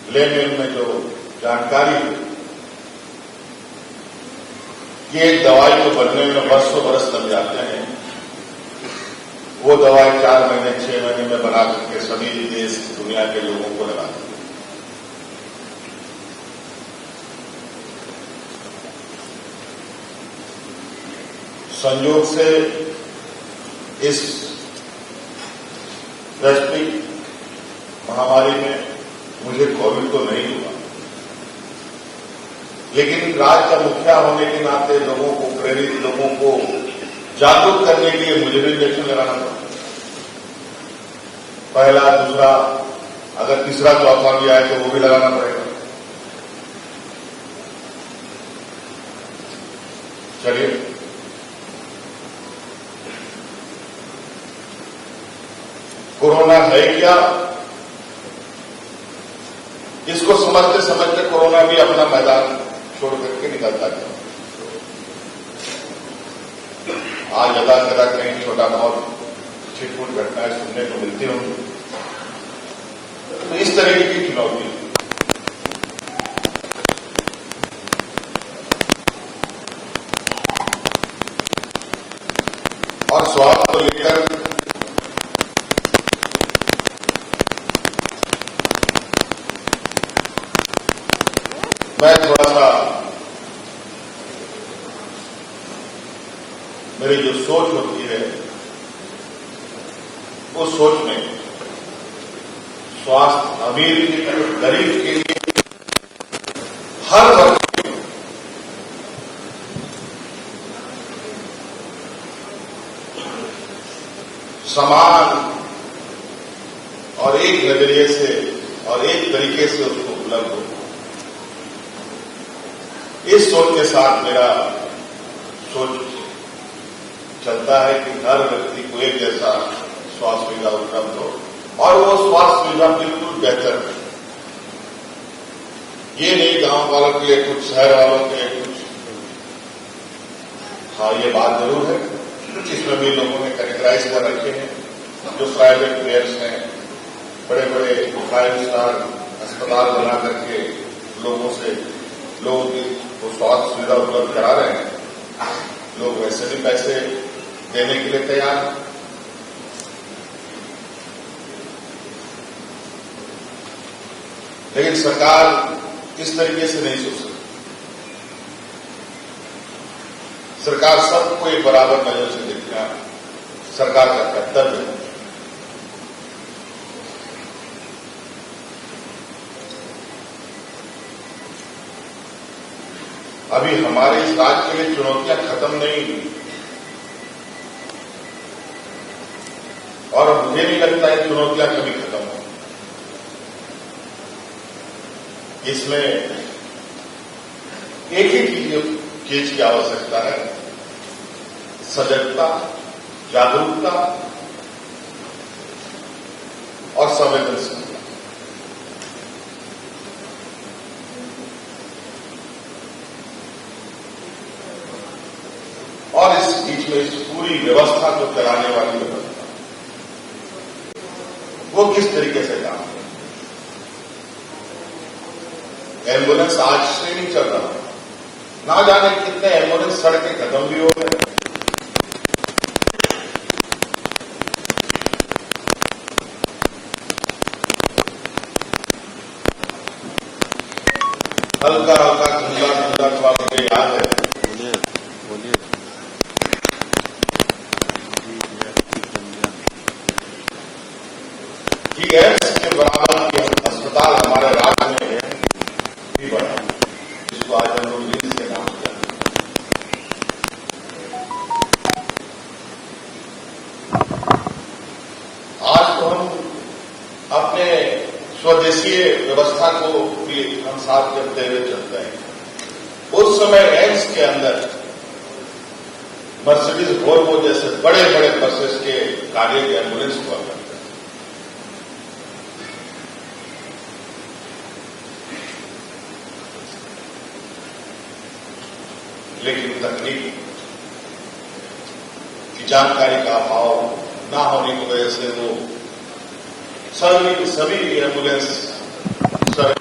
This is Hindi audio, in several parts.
लेने में जो जानकारी है कि एक दवाई को बनने में वर्षों बरस लग जाते हैं, वो दवाई 4 महीने 6 महीने में बना करके सभी देश दुनिया के लोगों को लगाते हैं। संयोग से इस वैश्विक महामारी में मुझे कोविड तो नहीं हुआ, लेकिन राज्य का मुखिया होने के नाते लोगों को प्रेरित, लोगों को जागरूक करने के लिए मुझे भी इंजेक्शन लगाना पड़ा। पहला, दूसरा, अगर तीसरा चौथा भी आए तो वो भी लगाना पड़ेगा। चलिए, कोरोना है क्या, इसको समझते समझते कोरोना भी अपना मैदान छोड़ करके निकलता गया। आज अदा कदा कहीं छोटा बहुत छिटपुट घटनाएं सुनने को मिलती होंगी। तो इस तरीके की चुनौती और स्वास्थ्य को लेकर मैं थोड़ा सा, मेरी जो सोच होती है उस सोच में स्वास्थ्य अमीर के लिए, गरीब के लिए, हर वर्ग के लिए समान और एक नजरिए से और एक तरीके से उसको उपलब्ध हो, इस सोच के साथ मेरा सोच चलता है कि हर व्यक्ति को एक जैसा स्वास्थ्य सुविधा उपलब्ध हो और वो स्वास्थ्य सुविधा बिल्कुल बेहतर है। ये नहीं गांव वालों के लिए कुछ, शहर वालों के लिए कुछ। हाँ, ये बात जरूर है, इसमें भी लोगों ने कैटेगराइज कर रखे हैं। जो प्राइवेट प्लेयर्स हैं, बड़े बड़े 5 स्टार अस्पताल बना करके लोगों को स्वास्थ्य सुविधा उपलब्ध करा रहे हैं, लोग वैसे भी पैसे देने के लिए तैयार हैं। लेकिन सरकार इस तरीके से नहीं सोच सकती। सरकार सबको एक बराबर नजर से देखना सरकार का कर्तव्य है। अभी हमारे इस राज्य के लिए चुनौतियां खत्म नहीं हुई और मुझे नहीं लगता है चुनौतियां कभी खत्म हो। इसमें एक ही चीज की आवश्यकता है, सजगता, जागरूकता और संवेदनशीलता। और इस बीच में इस पूरी व्यवस्था को चलाने वाली व्यवस्था वो किस तरीके से काम करे। एम्बुलेंस आज से नहीं चल रहा, ना जाने कितने एम्बुलेंस सड़कें खत्म भी हो गए। हल्का हल्का धुंधला धुंधला मुझे याद है, कि एम्स के बराबर के अस्पताल हमारे राज्य में भी बना, जिसको आज हम लोग निम्स के नाम से आज तो हम अपने स्वदेशीय व्यवस्था को भी हम साथ करते हुए चलते हैं। उस समय एम्स के अंदर मर्सिडीज वोल्वो जैसे बड़े बड़े बसेस के कार्य के एम्बुलेंस हुआ करते हैं। लेकिन तकनीक की जानकारी का अभाव न होने की वजह से वो सभी एम्बुलेंस सड़क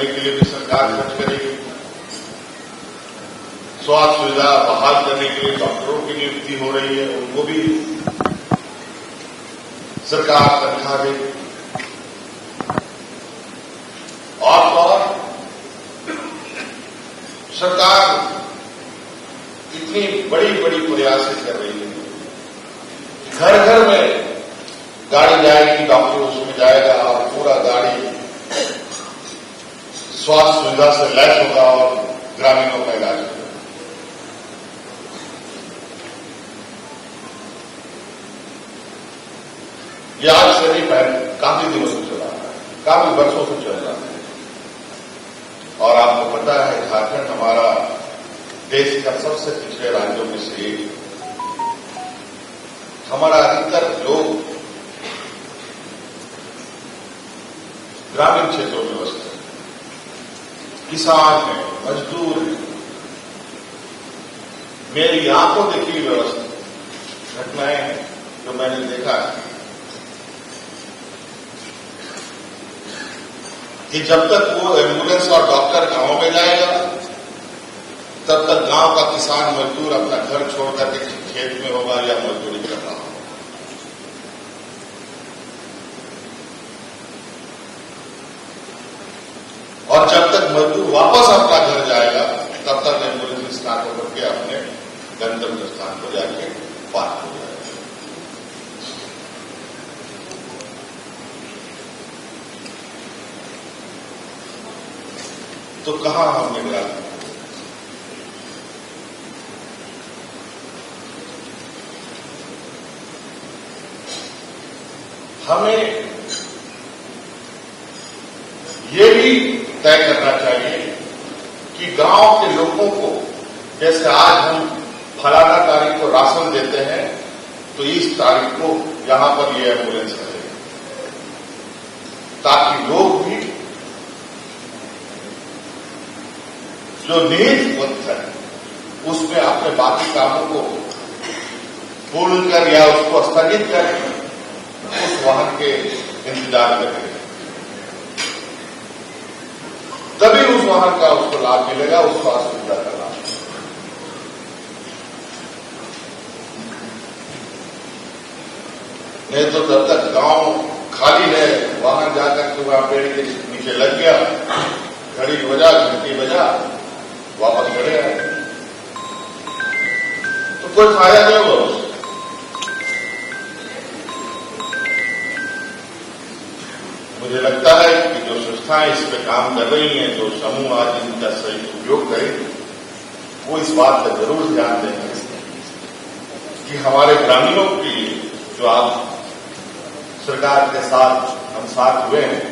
करने के लिए भी सरकार खर्च करेगी। स्वास्थ्य सुविधा बहाल करने के लिए डॉक्टरों की नियुक्ति हो रही है, उनको भी सरकार तनख्वाह देगी। और सरकार इतनी बड़ी बड़ी प्रयास कर रही है, घर घर में गाड़ी जाएगी, डॉक्टर उसमें जाएगा और पूरा गाड़ी स्वास्थ्य सुविधा से लैस होगा और ग्रामीणों का इलाज होगा। ये आज से नहीं, पहले काफी दिनों से चला रहा है, काफी वर्षों से चल रहा है। और आपको पता है झारखंड हमारा देश का सबसे पिछड़े राज्यों में से एक। हमारा अधिकतर लोग ग्रामीण क्षेत्रों में बसते हैं, किसान हैं, मजदूर हैं। मेरी आंखों देखी व्यवस्था घटनाएं हैं जो मैंने देखा है कि जब तक वो एम्बुलेंस और डॉक्टर गांव में जाएगा, तब तक गांव का किसान मजदूर अपना घर छोड़कर के खेत में होगा या मजदूरी कर रहा होगा। और जब तक मजदूर वापस अपना घर जाएगा, तब तक एम्बुलेंस स्टार्ट होकर के अपने गंतव्य स्थान पर जाके पार हो जाएगा। तो कहां हमने मिला? हमें ये भी तय करना चाहिए कि गांव के लोगों को, जैसे आज हम फलाना तारीख को राशन देते हैं, तो इस तारीख को यहां पर ये एम्बुलेंस करें, ताकि लोग भी जो निहित वक्त है उसमें अपने बाकी कामों को पूर्ण कर या उसको स्थगित कर उस वाहन के इंतजार करें, तभी उस वाहन का उसको लाभ मिलेगा, उस स्वास्थ्य सुविधा का लाभ। नहीं तो जब तक गांव खाली है, वाहन जाकर के वहां पेड़ के नीचे लग गया, घड़ी बजा, घंटी बजा, वापस खड़े आए, तो कोई फायदा नहीं होगा उससे। मुझे लगता है कि जो संस्थाएं इस पे काम कर रही हैं, जो समूह आज इनका सही उपयोग करें, वो इस बात पर जरूर ध्यान देंगे कि हमारे ग्रामीणों के लिए जो आप सरकार के साथ हम साथ हुए हैं,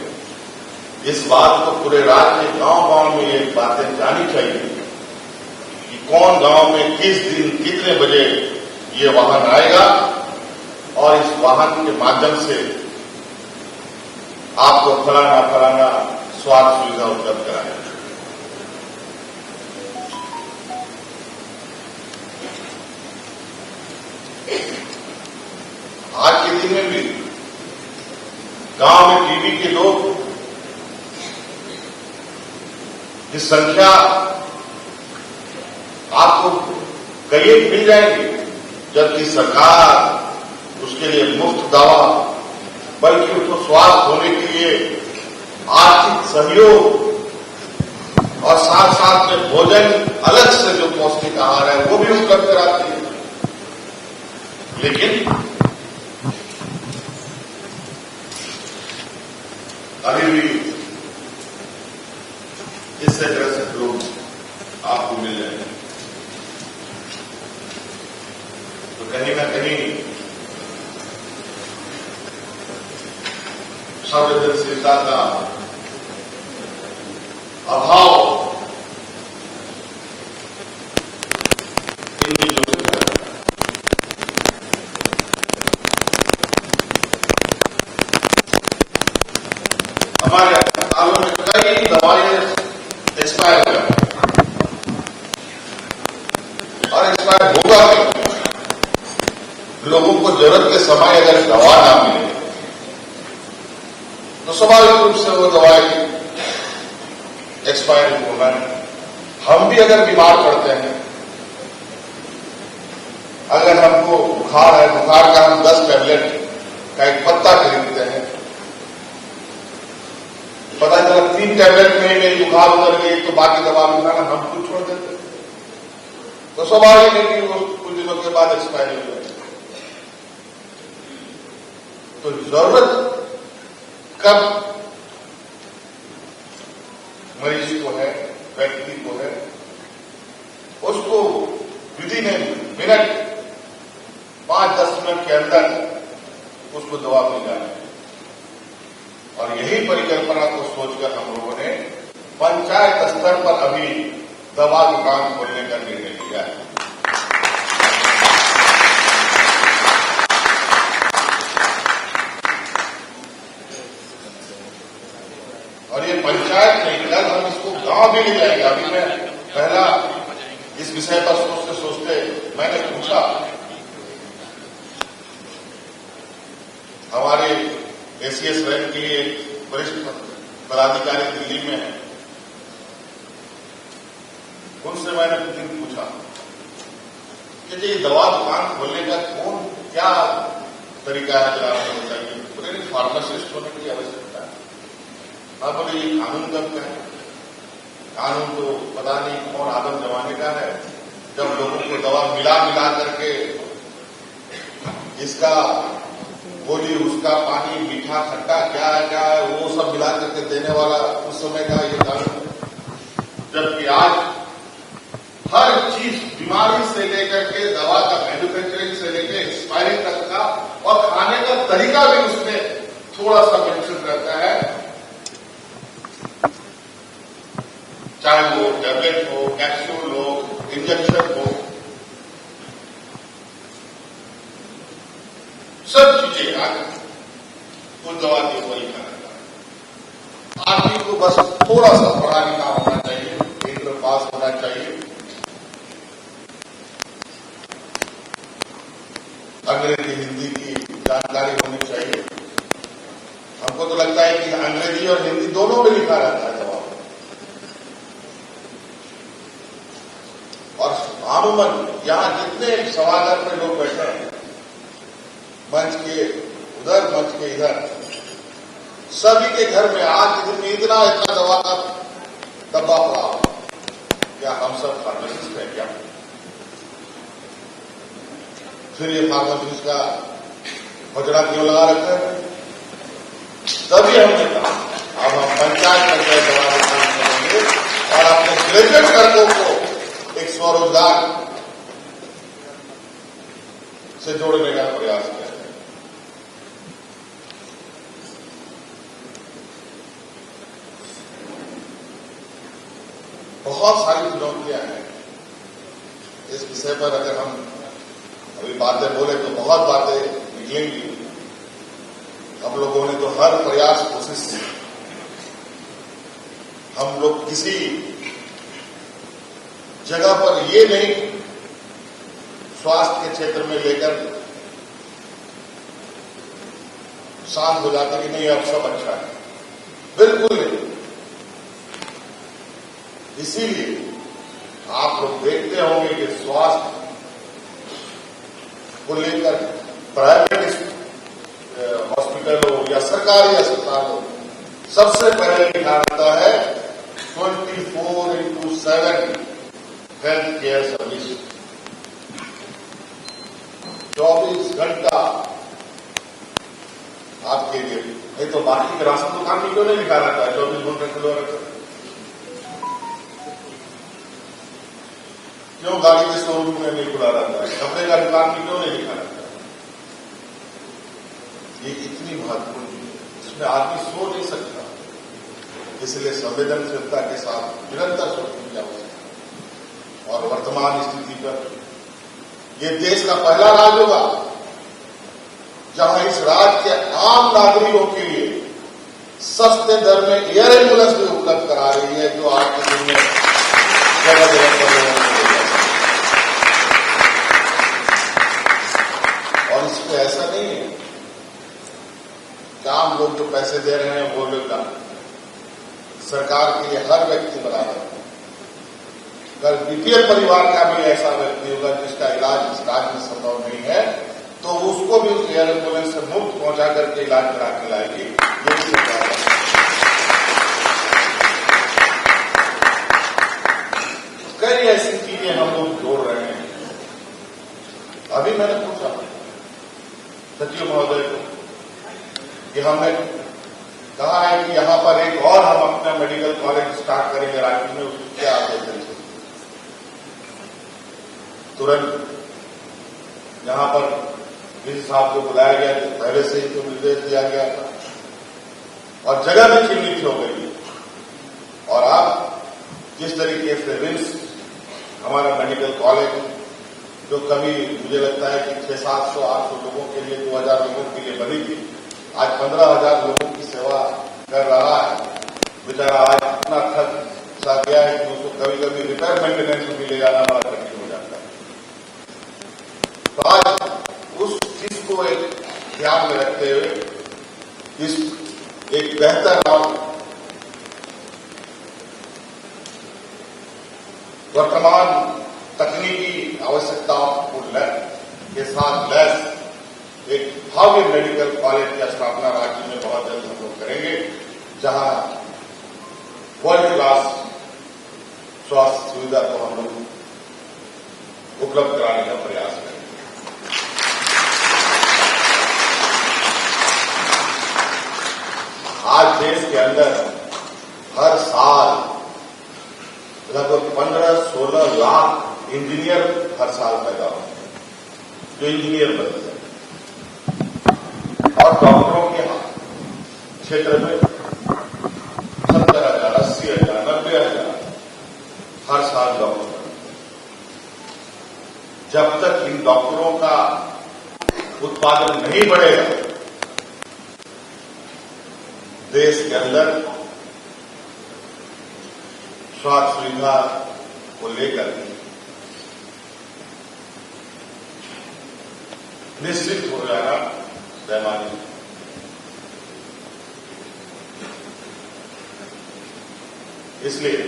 इस बात को पूरे राज्य के गांव-गांव में ये बातें जानी चाहिए कि कौन गांव में किस दिन कितने बजे ये वाहन आएगा और इस वाहन के माध्यम से आपको फलाना स्वास्थ्य सुविधा उपलब्ध कराएगा। आज के दिन में भी गांव में टीबी के लोग की संख्या आपको कई मिल जाएगी, जबकि सरकार उसके लिए मुफ्त दवा, बल्कि उसको स्वास्थ्य होने के लिए आर्थिक सहयोग और साथ साथ में भोजन अलग से जो पौष्टिक आहार है वो भी उपलब्ध कराती है। लेकिन अभी भी इससे ग्रसित लोग आपको मिल जाएंगे। तो कहीं ना कहीं संवेदनशीलता का अभाव इन चीजों से पैदा होता है। हमारे अस्पतालों में कई दवाइयां एक्सपायर हो जाती और एक्सपायर होगा भी। लोगों को जरूरत के समय अगर दवा ना मिले तो स्वाभाविक रूप से वो दवाई एक्सपायरी होना है। हम भी अगर बीमार पड़ते हैं, अगर हमको बुखार है, बुखार का हम 10 टैबलेट का एक पत्ता खरीदते हैं, पता चला 3 टैबलेट में मेरी बुखार उतर गई तो बाकी दवा भी खाना हम कुछ छोड़ देते, तो स्वाभाविक है कि वो कुछ दिनों के बाद एक्सपायरी हो जाए। तो जरूरत कब मरीज को है, व्यक्ति को है, उसको विधि ने मिनट 5-10 मिनट के अंदर उसको दवा मिल जाए। और यही परिकल्पना को सोचकर हम लोगों ने पंचायत स्तर पर अभी दवा दुकान खोलने का निर्णय लिया है। और ये पंचायत नहीं, कल हम इसको गांव भी ले जाएंगे। अभी मैं पहला इस विषय पर सोचते सोचते मैंने पूछा, हमारे एसीएस रैंक के लिए वरिष्ठ पदाधिकारी दिल्ली में है, उनसे मैंने कुछ दिन पूछा कि ये दवा दुकान खोलने का कौन क्या तरीका है, जरा आपको बताइए। बोले फार्मासिस्ट होने की आवश्यकता है। आप बोले ये कानून कब का है? कानून तो पता नहीं कौन आदम जमाने का है, जब लोगों को दवा मिला करके इसका बोली उसका पानी मीठा खट्टा क्या है वो सब मिला करके देने वाला उस समय का ये कानून। जबकि आज हर चीज बीमारी से लेकर के दवा का मैन्युफैक्चरिंग से लेकर एक्सपायरी तक का और खाने का तरीका भी उसमें थोड़ा सा मेंशन रहता है, चाहे वो टैबलेट हो, कैप्सूल हो, इंजेक्शन हो, सब चीजें आज उस दवा के ऊपर ही खाना। आदमी को बस थोड़ा सा पढ़ा लिखा होना चाहिए, इंटर पास होना चाहिए, अंग्रेजी हिंदी की जानकारी होनी चाहिए। हमको तो लगता है कि अंग्रेजी और हिंदी दोनों में लिखा रहता है दवा। और आमूमन यहां जितने सभागार में लोग बैठे हैं, मंच के उधर मंच के इधर, सभी के घर में आज के दिन में इतना दवा का डब्बा पड़ा। क्या हम सब फार्मासिस्ट हैं क्या? फिर ये फार्मासिस्ट का बजड़ा क्यों लगा रखा है? तभी हमने कहा अब हम पंचायत करके दवा दुकान करेंगे और अपने ग्रेजुएट वर्गों को एक स्वरोजगार से जोड़ने का प्रयास किया। बहुत सारी चुनौतियां हैं इस विषय पर। अगर हम अभी बातें बोले तो बहुत बातें निकलेंगी। हम लोगों ने तो हर प्रयास कोशिश की। हम लोग किसी जगह पर ये नहीं स्वास्थ्य के क्षेत्र में लेकर शांत हो जाते कि नहीं अब सब अच्छा है, बिल्कुल नहीं। इसीलिए आप लोग देखते होंगे कि स्वास्थ्य को लेकर प्राइवेट हॉस्पिटल हो या सरकारी अस्पताल हो, सबसे पहले लिखा रहता है 24x7 हेल्थ केयर सर्विस। 24 घंटा आपके लिए। नहीं तो बाकी के राशन दुकान में क्यों नहीं लिखा रहता है 24 घंटे खुला रहता है? क्यों गाड़ी के शोरूम में नहीं खुला रहता है? कपड़े का दुकान में क्यों नहीं लिखा रहता है? ये इतनी महत्वपूर्ण चीज है, इसमें आदमी सो नहीं सकता। इसलिए संवेदनशीलता के साथ निरंतर सोचने की आवश्यकता है। और वर्तमान स्थिति पर यह देश का पहला राज्य होगा जहां इस राज्य के आम नागरिकों के लिए सस्ते दर में एयर एम्बुलेंस भी उपलब्ध करा रही है, जो आज के दिन में जगह जगह पर लोगों को। और इसमें ऐसा नहीं है कि आम लोग जो पैसे दे रहे हैं वो लोग सरकार के लिए हर व्यक्ति बराबर है। अगर बीपीएल परिवार का भी ऐसा व्यक्ति होगा जिसका इलाज इस राज्य में संभव नहीं है, तो उसको भी उस एयर एम्बुलेंस से मुफ्त पहुंचा करके इलाज करा के लाएगी। ये भी सरकार है। कई ऐसी चीजें हम लोग जोड़ रहे हैं। अभी मैंने पूछा सचिव महोदय को कि हमने कहा है कि यहां पर एक और हम अपना मेडिकल कॉलेज स्टार्ट करेंगे राज्य में, उसको क्या आवेदन से तुरंत यहां पर डीसी साहब को बुलाया गया, तो पहले से ही तो निर्देश दिया गया था और जगह भी चिन्हित हो गई। और आप जिस तरीके से रिम्स हमारा मेडिकल कॉलेज जो कभी मुझे लगता है कि 600-700-800 लोगों के लिए 2000 लोगों के लिए बनी थी, आज 15,000 लोगों की सेवा कर रहा है। बेचारा आज इतना थक सा गया है कि उसको कभी कभी रिपेयर मेंटेनेंस में भी ले जाना बड़ा कठिन हो जाता है। तो आज उस चीज को एक ध्यान में रखते हुए इस एक बेहतर और वर्तमान तकनीकी आवश्यकताओं के साथ लैस एक भव्य मेडिकल कॉलेज की स्थापना राज्य में बहुत जल्द हम लोग करेंगे, जहां वर्ल्ड क्लास स्वास्थ्य सुविधा को हम लोग उपलब्ध कराने का प्रयास करेंगे। आज देश के अंदर हर साल लगभग 15-16 लाख इंजीनियर हर साल पैदा होते हैं, जो इंजीनियर बनते हैं। और डॉक्टरों के क्षेत्र में 70,000, 80,000, 90,000 हर साल डॉक्टर बनते हैं। जब तक इन डॉक्टरों का उत्पादन नहीं बढ़ेगा, देश के अंदर स्वास्थ्य सुविधा को लेकर निश्चित हो जाना बेमानी। इसलिए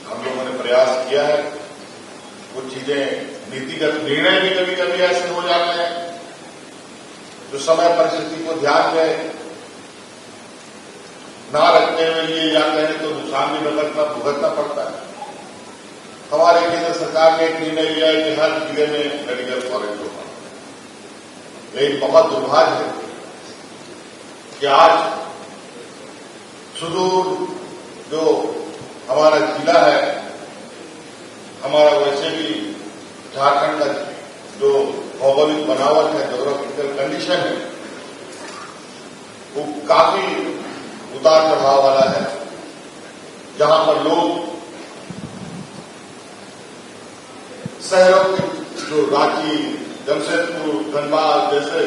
हम लोगों ने प्रयास किया है। कुछ चीजें नीतिगत निर्णय भी कभी कभी ऐसे हो जाते हैं जो समय परिस्थिति को ध्यान में ना रखते हुए लिए जाते हैं, तो नुकसान भी भुगतना पड़ता है। हमारे केंद्र सरकार ने एक निर्णय लिया है कि हर जिले में मेडिकल कॉलेज होगा। लेकिन बहुत दुर्भाग्य है कि आज सुदूर जो हमारा जिला है, हमारा वैसे भी झारखंड का जो भौगोलिक बनावट है, ज्योग्राफिकल कंडीशन है, वो काफी उतार चढ़ाव वाला है, जहां पर लोग शहरों के जो रांची, जमशेदपुर, धनबाद जैसे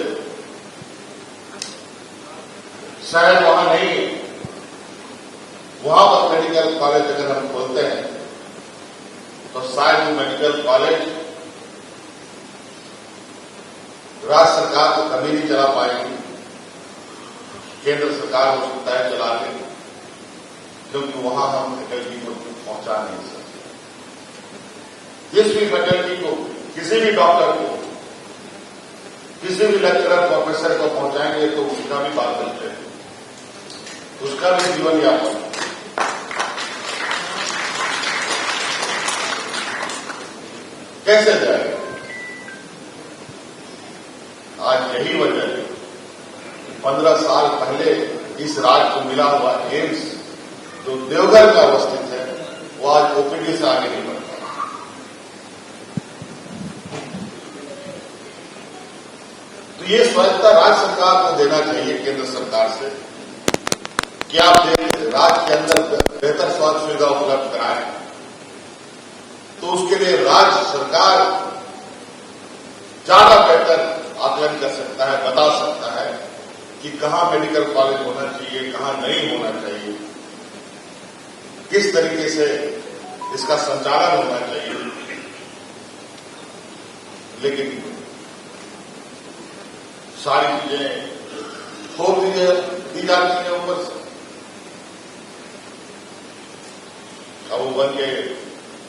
शहर वहां नहीं, वहां पर मेडिकल कॉलेज अगर हम खोलते हैं तो शायद वो मेडिकल कॉलेज राज्य सरकार को कभी नहीं चला पाएंगे, केंद्र सरकार हो सकता है चला ले, क्योंकि वहां हम फैकल्टी को पहुंचा नहीं सकते। जिस भी फैकल्टी को, किसी भी डॉक्टर को, किसी भी लेक्चरर प्रोफेसर को पहुंचाएंगे तो उसका भी बात करते हैं, उसका भी जीवन यापन कैसे जाएगा। आज यही वजह है 15 साल पहले इस राज्य को मिला हुआ एम्स जो देवघर में अवस्थित है, वो आज ओपीडी से आगे नहीं बढ़ता। तो ये स्वायत्ता राज्य सरकार को देना चाहिए केंद्र सरकार से कि आप राज्य के अंदर बेहतर स्वास्थ्य सुविधा उपलब्ध कराएं। तो उसके लिए राज्य सरकार ज्यादा बेहतर आकलन कर सकता है, बता सकता है कि कहां मेडिकल कॉलेज होना चाहिए, कहां नहीं होना चाहिए, किस तरीके से इसका संचालन होना चाहिए। लेकिन सारी चीजें थोप दी जाती है ऊपर से। वो बन के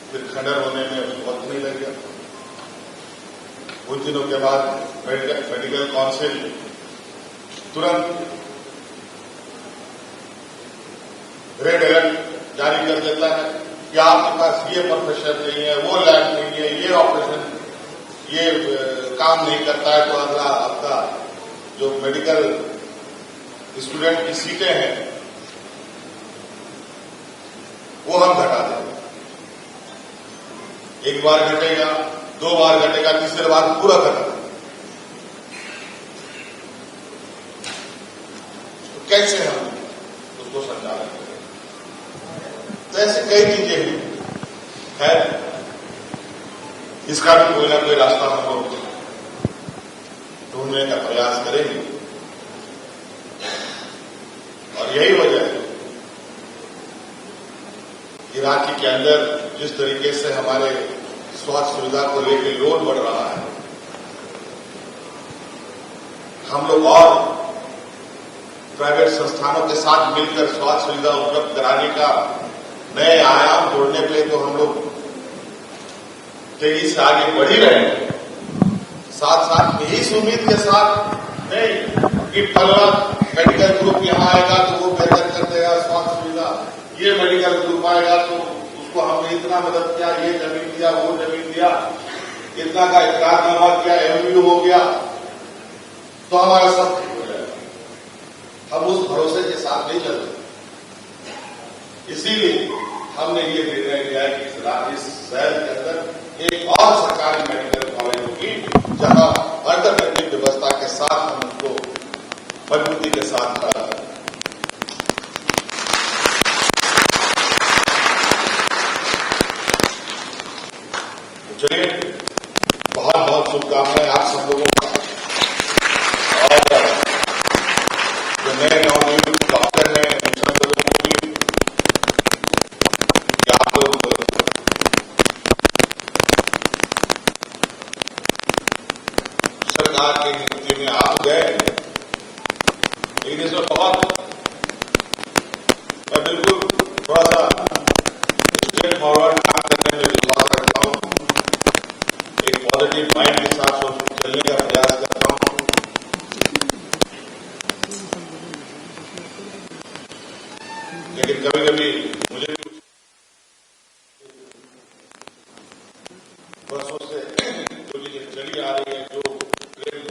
फिर खंडर होने में वक्त नहीं लग गया। कुछ दिनों के बाद मेडिकल काउंसिल तुरंत रेड अलर्ट जारी कर देता है कि आपके पास ये प्रोफेसर नहीं है, वो लैब नहीं है, ये ऑपरेशन ये काम नहीं करता है, तो अगला आपका जो मेडिकल स्टूडेंट की सीटें हैं वो हम घटा देंगे। एक बार घटेगा, 2 बार घटेगा, तीसरे बार पूरा खत्म। तो कैसे हम उसको संचालन करें? तो ऐसे कई चीजें हैं, इसका भी कोई ना कोई रास्ता हम लोग ढूंढने का प्रयास करेंगे। और यही वजह है कि रांची के अंदर जिस तरीके से हमारे स्वास्थ्य सुविधा को लेकर लोड बढ़ रहा है, हम लोग और प्राइवेट संस्थानों के साथ मिलकर स्वास्थ्य सुविधा उपलब्ध कराने का नए आयाम जोड़ने के लिए तो हम लोग तेजी से आगे बढ़ ही रहे हैं। साथ साथ में इस उम्मीद के साथ नहीं कि फलना मेडिकल ग्रुप यहां आएगा तो वो बेहतर कर देगा स्वास्थ्य सुविधा, ये मेडिकल ग्रुप आएगा तो उसको हमने इतना मदद किया, ये जमीन दिया, वो जमीन दिया, इतना का इकरारनामा किया, एमओयू हो गया तो हमारा सब ठीक हो जाएगा। हम उस भरोसे के साथ नहीं चलते। इसीलिए हमने ये निर्णय लिया है कि इस शहर के अंदर एक और सरकारी मेडिकल कॉलेज होगी जहां अल्टरनेटिव व्यवस्था के साथ हम उनको मजबूती के साथ खड़ा करें। चलिए, बहुत बहुत शुभकामनाएं आप सब लोगों का। और जो नए नवनियुक्त डॉक्टर हैं उन सब लोगों को भी कि आप लोग सरकार की नीति में आप गए, लेकिन इसमें बहुत मैं बिल्कुल थोड़ा सा स्ट्रेट फॉरवर्ड काम करने में विश्वास रखता हूं, एक पॉजिटिव माइंड के साथ चलने का प्रयास करता हूं। लेकिन कभी कभी मुझे वर्षों से जो चीजें चली आ रही है, जो ट्रेन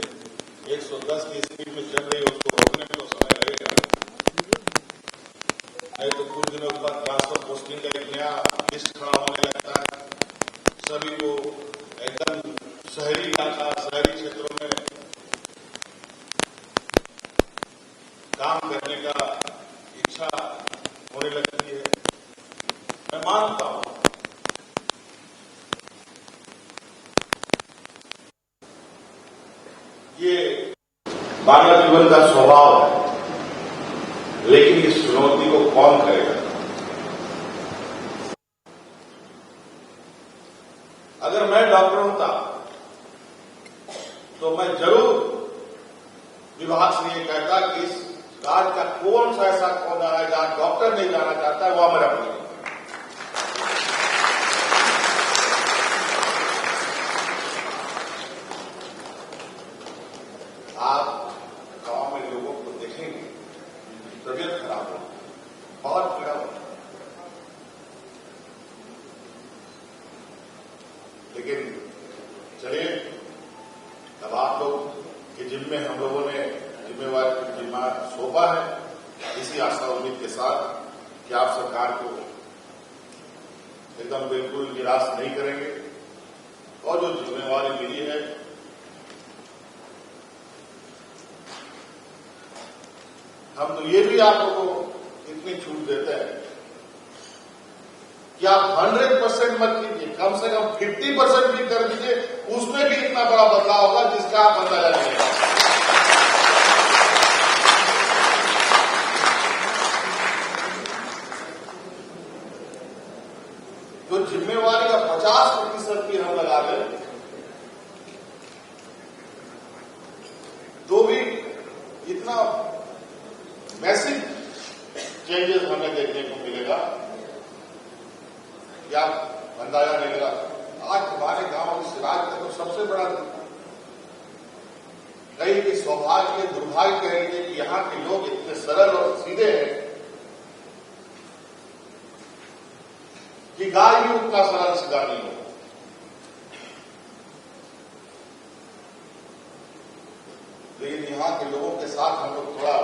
110 की स्पीड में चल रही है, उसको रोकने में तो समय लगेगा। नहीं तो कुछ दिनों के बाद ट्रांसफर पोस्टिंग का एक नया लिस्ट खड़ा होने लगता है। सभी को एकदम शहरी इलाका, शहरी क्षेत्रों में काम करने का इच्छा होने लगती है। मैं मानता हूं ये मानव जीवन का स्वभाव है, लेकिन इस चुनौती को कौन करेगा? अगर मैं डॉक्टर होता तो मैं जरूर विभाग से ये कहता कि इस राज्य का कौन सा ऐसा कोना है जहां डॉक्टर नहीं जाना चाहता है, वहां मेरा नहीं। आप गांव में लोगों को देखेंगे, तबियत खराब हो, बहुत पीड़ा हो, लेकिन चलिए, अब आप लोग के जिम्मे हम लोगों ने जिम्मा सौंपा है, इसी आशा उम्मीद के साथ कि आप सरकार को एकदम बिल्कुल निराश नहीं करेंगे और जो जिम्मेवारी मिली है हम तो ये भी आप लोगों को इतनी छूट देते हैं कि आप 100% मत कीजिए, कम से कम 50% भी कर दीजिए, उसमें भी इतना बड़ा बदलाव होगा जिसका आप अंदाजा नहीं लगा। जो जिम्मेवारी का 50% भी हम लगा दें तो भी इतना मैसिव चेंजेस हमें देखने को मिलेगा क्या अंदाजा नहीं लगा। आज हमारे गांव इस राज्य का तो सबसे बड़ा कहीं कि सौभाग्य दुर्भाग्य कहेंगे कि यहाँ के लोग इतने सरल और सीधे हैं कि गाय भी उतना सरल सीधा नहीं हो। लेकिन यहाँ के लोगों के साथ हम लोग थोड़ा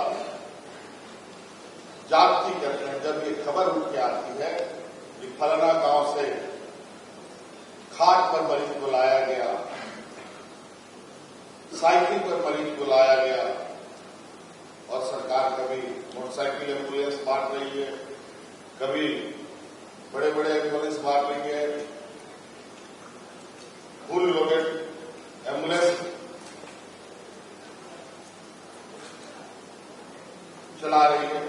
जागती करते हैं। जब ये खबर उठ के आती है कि फलाना गांव से खाट पर मरीज को लाया गया, साइकिल पर मरीज को लाया गया, और सरकार कभी मोटरसाइकिल एम्बुलेंस बांट रही है, कभी बड़े बड़े एम्बुलेंस बांट रही है, फुल लोडेड एम्बुलेंस चला रही है।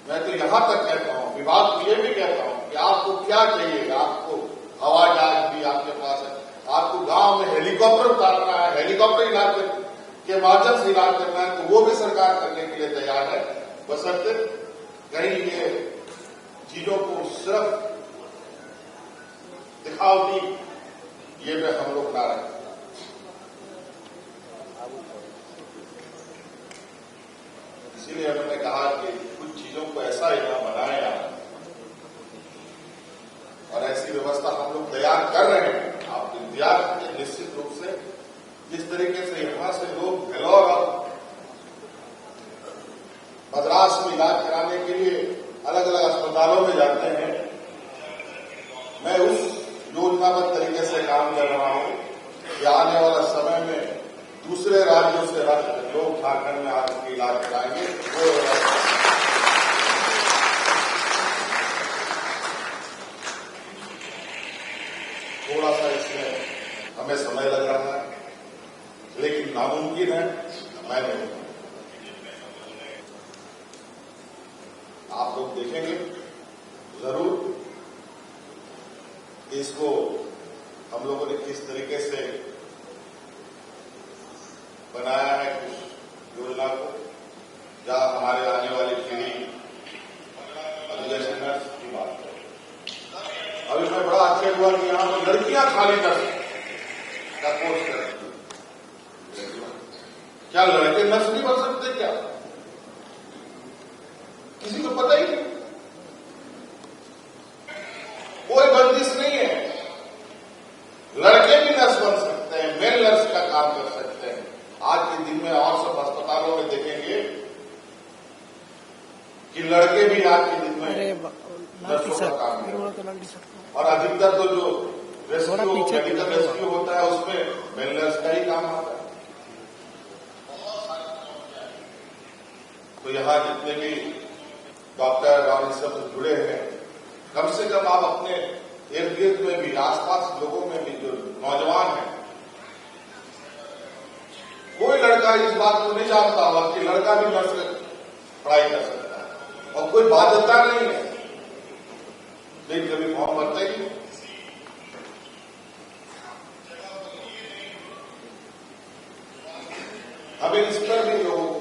मैं तो यहां तक कहता हूं, विभाग को यह भी कहता हूं कि आपको क्या चाहिए। आपको हवाई जहाज भी आपके पास है, आपको गांव में हेलीकॉप्टर उतारना है, हेलीकॉप्टर इलाज के माध्यम से इलाज करना है, तो वो भी सरकार करने के लिए तैयार है। बशर्ते कहीं ये चीजों को सिर्फ दिखावटी ये में हम लोग ना रखें। इसीलिए हमने कहा कि कुछ चीजों को ऐसा यहाँ बनाया और ऐसी व्यवस्था हम लोग तैयार कर रहे हैं। आप इंतजार करें, निश्चित रूप से जिस तरीके से यहां से लोग भेलोर और मद्रास में इलाज कराने के लिए अलग अलग अस्पतालों में जाते हैं, मैं उस योजनाबद्ध तरीके से काम कर रहा हूं कि आने वाला समय में दूसरे राज्यों से लोग झारखंड में आकर के इलाज कराएंगे। थोड़ा सा इसमें हमें समय लग रहा है, लेकिन नामुमकिन है मैं नहीं। आप लोग देखेंगे जरूर इसको हम लोगों ने किस तरीके से बनाया है कुछ योजना को, जहां हमारे आने वाली पीढ़ी एजुकेशन नर्स की बात करें। अभी मैं बड़ा आश्चर्य हुआ कि यहां पर लड़कियां खाली नर्स का कोर्स कर रही हैं। क्या लड़के नर्स नहीं बन सकते क्या? किसी को पता ही नहीं, कोई बंदिश नहीं है। लड़के भी नर्स बन सकते हैं, मेल नर्स का काम कर सकते हैं। आज के दिन में और सब अस्पतालों में देखेंगे कि लड़के भी आज के दिन में नर्सों का काम करें। और अधिकतर तो जो रेस्क्यू मेडिकल रेस्क्यू होता है उसमें मेल नर्स का ही काम आता है। तो यहां जितने भी डॉक्टर और इस सब जुड़े हैं, कम से कम आप अपने इर्द गिर्द में भी, आसपास लोगों में भी जो नौजवान हैं, कोई लड़का इस बात को नहीं जानता होगा कि लड़का भी नर्स पढ़ाई कर सकता है, और कोई बाध्यता नहीं है, लेकिन कभी फॉर्म भरते ही। हमें इस पर भी लोगों को